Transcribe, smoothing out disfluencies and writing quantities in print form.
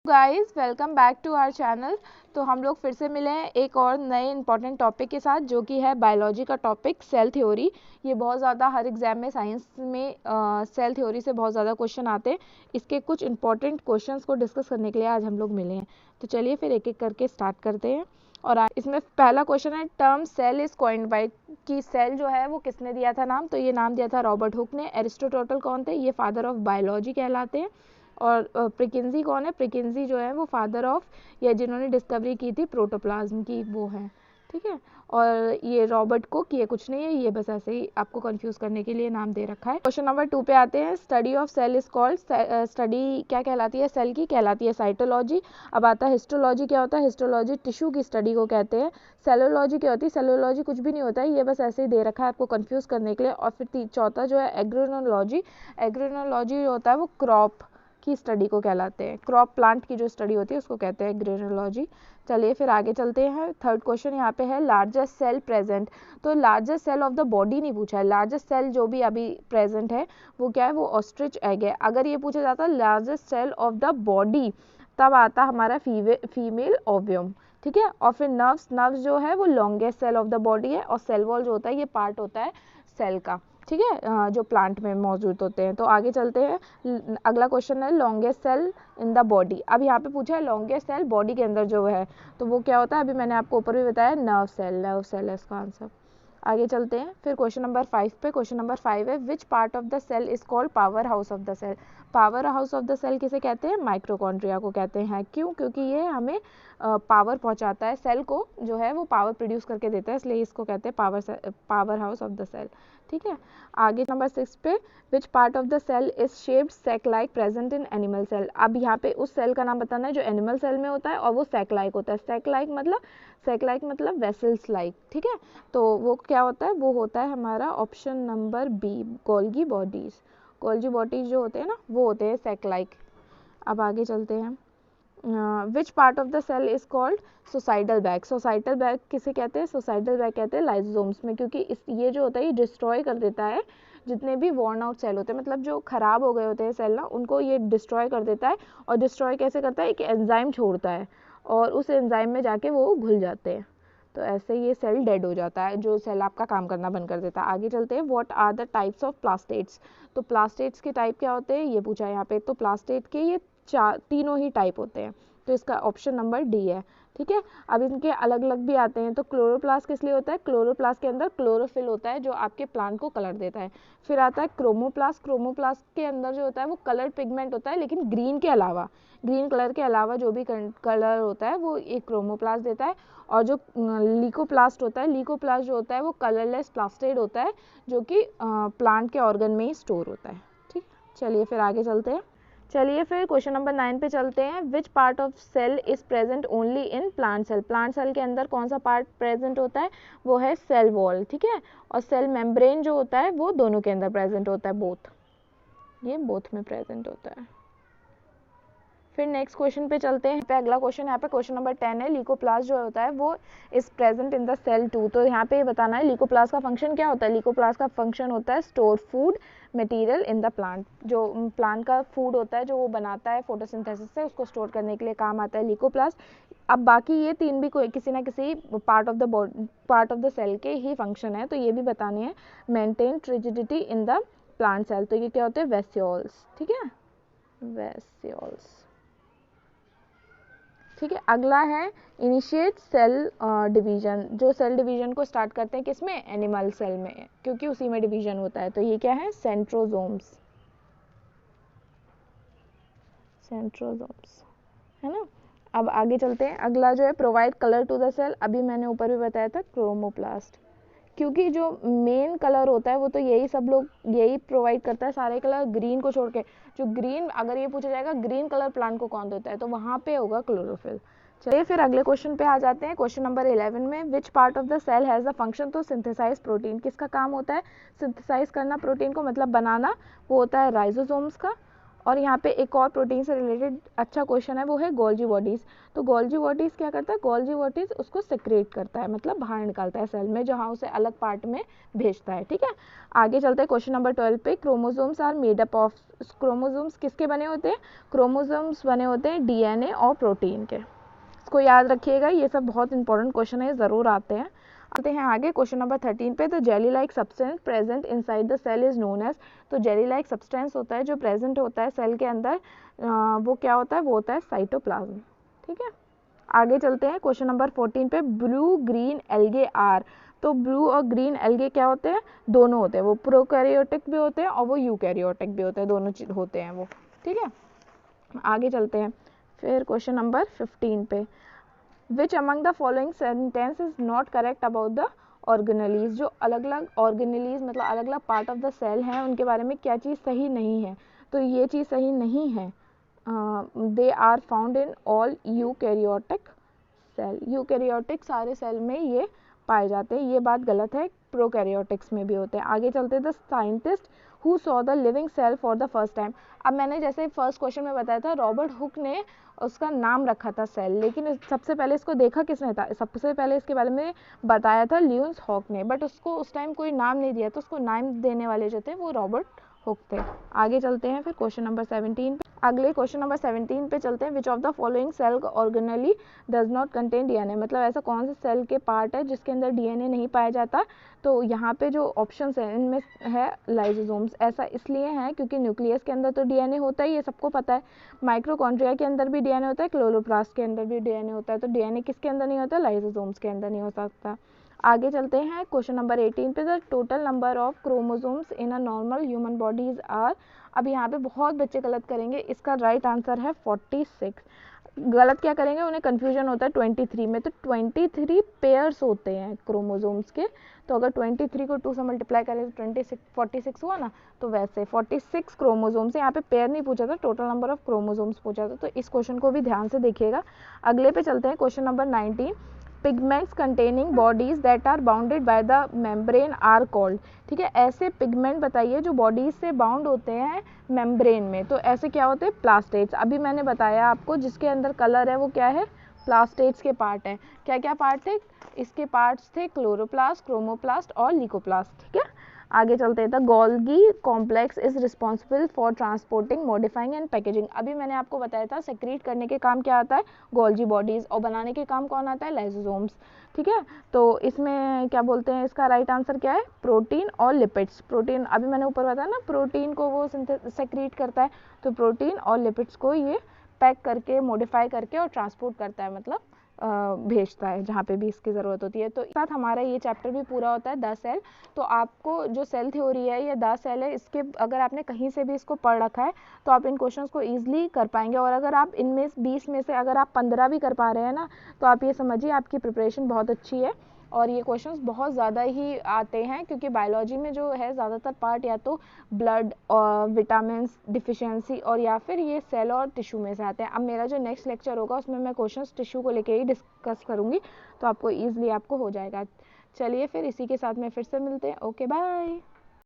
Guys welcome back to our channel. तो हम लोग फिर से मिले हैं एक और नए इंपॉर्टेंट टॉपिक के साथ, जो कि है बायोलॉजी का टॉपिक सेल थ्योरी। ये बहुत ज़्यादा हर एग्जाम में साइंस में सेल थ्योरी से बहुत ज़्यादा क्वेश्चन आते हैं। इसके कुछ इंपॉर्टेंट क्वेश्चंस को डिस्कस करने के लिए आज हम लोग मिले हैं। तो चलिए फिर एक एक करके स्टार्ट करते हैं। और इसमें पहला क्वेश्चन है, term cell is coined by, कि सेल जो है वो किसने दिया था नाम? तो ये नाम दिया था रॉबर्ट हुक ने। एरिस्टोटल कौन थे? ये फादर ऑफ बायोलॉजी कहलाते हैं। और प्रिकिंजी कौन है? प्रिकिंजी जो है वो फादर ऑफ, या जिन्होंने डिस्कवरी की थी प्रोटोप्लाज्म की, वो है। ठीक है। और ये रॉबर्ट कुक, ये कुछ नहीं है, ये बस ऐसे ही आपको कंफ्यूज करने के लिए नाम दे रखा है। क्वेश्चन नंबर 2 पे आते हैं। Study of cell is called, study क्या कहलाती है सेल की? कहलाती है साइटोलॉजी। अब आता है हिस्टोलॉजी। क्या होता है हिस्टोलॉजी? टिश्यू की स्टडी को कहते हैं। सेलुलॉजी क्या होती है? सेलुलॉजी कुछ भी नहीं होता है, ये बस ऐसे ही दे रखा है आपको कंफ्यूज करने के लिए। और फिर चौथा जो है एग्रोनोलॉजी। एग्रोनोलॉजी जो होता है वो क्रॉप की स्टडी को कहलाते हैं। क्रॉप प्लांट की जो स्टडी होती है उसको कहते हैं एग्रोनोलॉजी। चलिए फिर आगे चलते हैं। थर्ड क्वेश्चन यहाँ पे है, लार्जेस्ट सेल प्रेजेंट। तो largest cell of the body नहीं पूछा है, लार्जेस्ट सेल जो भी अभी प्रेजेंट है वो क्या है? वो ऑस्ट्रिच एग है। अगर ये पूछा जाता largest cell of the body, तब आता हमारा फीमेल ओव्यूम। ठीक है। और फिर नर्व्स जो है वो longest cell of the body है। और सेल वॉल जो होता है ये पार्ट होता है सेल का। ठीक है, जो प्लांट में मौजूद होते हैं। तो आगे चलते हैं। अगला क्वेश्चन है, longest cell in the body. अब यहाँ पे पूछा है लॉन्गेस्ट सेल बॉडी के अंदर जो है, तो वो क्या होता है? अभी मैंने आपको ऊपर भी बताया, नर्व सेल है इसका आंसर। आगे चलते हैं फिर क्वेश्चन नंबर 5 पे। क्वेश्चन नंबर 5 है, which part of the cell is called power house of the cell. Power house of the cell किसे कहते हैं? माइक्रोकॉन्ड्रिया को कहते हैं। क्यों? क्योंकि ये हमें पावर पहुंचाता है, सेल को जो है वो पावर प्रोड्यूस करके देता है, इसलिए इसको कहते हैं power house of the cell. ठीक है। आगे नंबर 6 पे, which part of the cell is shaped sac like present in animal cell. अब यहाँ पे उस सेल का नाम बताना है जो एनिमल सेल में होता है और वो सैक लाइक होता है। सैक लाइक मतलब वेसल्स लाइक। ठीक है। तो वो क्या होता है? वो होता है हमारा option number B, Golgi bodies. Golgi bodies जो होते हैं ना वो होते हैं सैक लाइक। अब आगे चलते हैं। Which part of the cell is called suicidal bag. Suicidal bag किसे कहते हैं? सोसाइटल बैग कहते हैं लाइसोसोम्स में, क्योंकि ये जो होता है ये डिस्ट्रॉय कर देता है जितने भी वॉर्न आउट सेल होते हैं, मतलब जो खराब हो गए होते हैं सेल ना, उनको ये डिस्ट्रॉय कर देता है। और डिस्ट्रॉय कैसे करता है? एक एंजाइम छोड़ता है और उस एंजाइम में जाके वो घुल जाते हैं। तो ऐसे ये सेल डेड हो जाता है, जो सेल आपका काम करना बंद कर देता है। आगे चलते हैं। What are the types of plastids. तो प्लास्टेट्स के टाइप क्या होते हैं ये पूछा है यहाँ पे। तो प्लास्टेट के ये तीनों ही टाइप होते हैं, तो इसका ऑप्शन नंबर डी है। ठीक है। अब इनके अलग अलग भी आते हैं। तो क्लोरोप्लास्ट किस लिए होता है? क्लोरोप्लास्ट के अंदर क्लोरोफिल होता है जो आपके प्लांट को कलर देता है। फिर आता है क्रोमोप्लास्ट। क्रोमोप्लास्ट के अंदर जो होता है वो कलर पिगमेंट होता है, लेकिन ग्रीन ग्रीन कलर के अलावा जो भी कलर होता है वो एक क्रोमोप्लास्ट देता है। और जो लीकोप्लास्ट होता है, लीकोप्लास्ट जो होता है वो कलरलेस प्लास्टिड होता है, जो कि प्लांट के ऑर्गन में ही स्टोर होता है। ठीक। चलिए फिर आगे चलते हैं। चलिए फिर क्वेश्चन नंबर 9 पे चलते हैं। Which part of cell is present only in plant cell. Plant cell के अंदर कौन सा पार्ट प्रेजेंट होता है? वो है सेल वॉल। ठीक है। और सेल मेम्ब्रेन जो होता है वो दोनों के अंदर प्रेजेंट होता है, बोथ, ये बोथ में प्रेजेंट होता है। फिर नेक्स्ट क्वेश्चन पे चलते हैं। पे अगला क्वेश्चन यहाँ पे क्वेश्चन नंबर 10 है, लीकोप्लास्ट जो होता है वो is present in the cell too. तो यहाँ पे बताना है लीकोप्लास्ट का फंक्शन क्या होता है। लीकोप्लास्ट का फंक्शन होता है store food material in the plant. जो प्लांट का फूड होता है जो वो बनाता है फोटोसिंथेसिस से, उसको स्टोर करने के लिए काम आता है लीकोप्लास्ट। अब बाकी ये तीन भी कोई किसी ना किसी पार्ट ऑफ द सेल के ही फंक्शन है, तो ये भी बताने हैं। Maintain rigidity in the plant cell, तो ये क्या होते हैं? वेस्यूल्स। ठीक है, वेस्यूल्स। ठीक है। अगला है इनिशिएट सेल डिवीजन। जो सेल डिवीजन को स्टार्ट करते हैं किसमें? एनिमल सेल में, क्योंकि उसी में डिवीजन होता है। तो ये क्या है? सेंट्रोसोम्स है ना। अब आगे चलते हैं। अगला जो है provide colour to the cell. अभी मैंने ऊपर भी बताया था क्रोमोप्लास्ट, क्योंकि जो मेन कलर होता है वो तो यही सब लोग यही प्रोवाइड करता है, सारे कलर ग्रीन को छोड़ के। जो ग्रीन, अगर ये पूछा जाएगा ग्रीन कलर प्लांट को कौन देता है, तो वहाँ पे होगा क्लोरोफिल। चलिए फिर अगले क्वेश्चन पे आ जाते हैं। क्वेश्चन नंबर 11 में, which part of the cell has the function to synthesise protein. किसका काम होता है सिंथेसाइज करना प्रोटीन को, मतलब बनाना? वो होता है राइजोसोम्स का। और यहाँ पे एक और प्रोटीन से रिलेटेड अच्छा क्वेश्चन है, वो है गोल्जी बॉडीज़। तो गोल्जी बॉडीज़ क्या करता है, गोल्जी बॉडीज़ उसको सेक्रेट करता है, मतलब बाहर निकालता है सेल में, जहाँ उसे अलग पार्ट में भेजता है। ठीक है, आगे चलते हैं क्वेश्चन नंबर 12 पे। Chromosomes are made up of, chromosomes किसके बने होते हैं, क्रोमोसोम्स बने होते हैं डीएनए और प्रोटीन के। इसको याद रखिएगा, ये सब बहुत इंपॉर्टेंट क्वेश्चन है, ज़रूर आते हैं। आते हैं आगे क्वेश्चन नंबर 13 पे। तो jelly like substance present inside the cell is known as, तो जेली लाइक सब्सटेंस होता है जो प्रेजेंट होता है सेल के अंदर, वो क्या होता है, वो होता है साइटोप्लाज्म। ठीक है, आगे चलते हैं क्वेश्चन नंबर 14 पे। ब्लू ग्रीन एल्गे आर, तो ब्लू और ग्रीन एल्गे क्या होते हैं, दोनों होते हैं, वो प्रोकैरियोटिक भी होते हैं और वो यूकैरियोटिक भी होते हैं, दोनों होते हैं वो। ठीक है, आगे चलते हैं फिर क्वेश्चन नंबर 15 पे। Which among the following sentence is not correct about the organelles, जो अलग अलग ऑर्गेनेलीज मतलब अलग अलग पार्ट ऑफ द सेल हैं, उनके बारे में क्या चीज़ सही नहीं है, तो ये चीज़ सही नहीं है। They are found in all eukaryotic cell, eukaryotic सारे सेल में ये पाए जाते हैं, ये बात गलत है, प्रोकैरियोटिक्स में भी होते हैं। आगे चलते हैं, the scientist who saw the living cell for the first time. अब मैंने जैसे फर्स्ट क्वेश्चन में बताया था, रॉबर्ट हुक ने उसका नाम रखा था सेल, लेकिन सबसे पहले इसको देखा किसने था, सबसे पहले इसके बारे में बताया था ल्यून्स हॉक ने, बट उसको उस टाइम कोई नाम नहीं दिया, तो उसको नाम देने वाले जो थे वो रॉबर्ट हुक थे। आगे चलते हैं फिर क्वेश्चन नंबर 17 पे। अगले क्वेश्चन नंबर 17 पे चलते हैं। Which of the following cell organelle does not contain DNA, मतलब ऐसा कौन सा सेल के पार्ट है जिसके अंदर डीएनए नहीं पाया जाता, तो यहाँ पे जो ऑप्शंस हैं इनमें है लाइसोसोम्स। ऐसा इसलिए है क्योंकि न्यूक्लियस के अंदर तो डीएनए होता है, ये सबको पता है, माइक्रोकॉन्ड्रिया के अंदर भी डीएनए होता है, क्लोरोप्लास्ट के अंदर भी डीएनए होता है, तो डीएनए किसके अंदर नहीं होता, लाइसोसोम्स के अंदर नहीं हो सकता। आगे चलते हैं क्वेश्चन नंबर 18 पे। The total number of chromosomes in a normal human bodies are, अब यहाँ पे बहुत बच्चे गलत करेंगे, इसका राइट आंसर है 46। गलत क्या करेंगे, उन्हें कन्फ्यूजन होता है 23 में, तो 23 पेयर्स होते हैं क्रोमोसोम्स के, तो अगर 23 को 2 से मल्टीप्लाई करें तो 46 हुआ ना, तो वैसे 46 क्रोमोसोम्स है, यहाँ पे पेयर नहीं पूछा था, टोटल नंबर ऑफ क्रोमोसोम्स पूछा था, तो इस क्वेश्चन को भी ध्यान से देखिएगा। अगले पे चलते हैं question number 19। Pigments containing bodies that are bounded by the membrane are called, ठीक है, ऐसे पिगमेंट बताइए जो बॉडीज से बाउंड होते हैं मेम्ब्रेन में, तो ऐसे क्या होते हैं, प्लास्टेट्स। अभी मैंने बताया आपको जिसके अंदर कलर है वो क्या है, प्लास्टेट्स के पार्ट है। क्या क्या पार्ट थे, इसके पार्ट्स थे क्लोरोप्लास्ट, क्रोमोप्लास्ट और ल्यूकोप्लास्ट। ठीक है, आगे चलते हैं। The Golgi complex is responsible for transporting, modifying and packaging. अभी मैंने आपको बताया था सेक्रीट करने के काम क्या आता है, गोल्जी बॉडीज, और बनाने के काम कौन आता है, लाइसोसोम्स। ठीक है, तो इसमें क्या बोलते हैं, इसका राइट आंसर क्या है, प्रोटीन और लिपिड्स। प्रोटीन अभी मैंने ऊपर बताया ना, प्रोटीन को वो सेक्रीट करता है, तो प्रोटीन और लिपिड्स को ये पैक करके, मॉडिफाई करके और ट्रांसपोर्ट करता है, मतलब भेजता है जहाँ पे भी इसकी ज़रूरत होती है। तो इस साथ हमारा ये चैप्टर भी पूरा होता है, 10 सेल। तो आपको जो सेल थ्योरी है या 10 सेल है, इसके अगर आपने कहीं से भी इसको पढ़ रखा है तो आप इन क्वेश्चंस को ईजिली कर पाएंगे, और अगर आप इनमें 20 में से अगर आप 15 भी कर पा रहे हैं ना, तो आप ये समझिए आपकी प्रिपरेशन बहुत अच्छी है। और ये क्वेश्चंस बहुत ज़्यादा ही आते हैं क्योंकि बायोलॉजी में जो है ज़्यादातर पार्ट या तो ब्लड और विटामिन डिफिशियंसी और या फिर ये सेल और टिश्यू में से आते हैं। अब मेरा जो नेक्स्ट लेक्चर होगा उसमें मैं क्वेश्चंस टिश्यू को लेके ही डिस्कस करूँगी, तो आपको ईजिली आपको हो जाएगा। चलिए फिर इसी के साथ में फिर से मिलते हैं। Okay bye.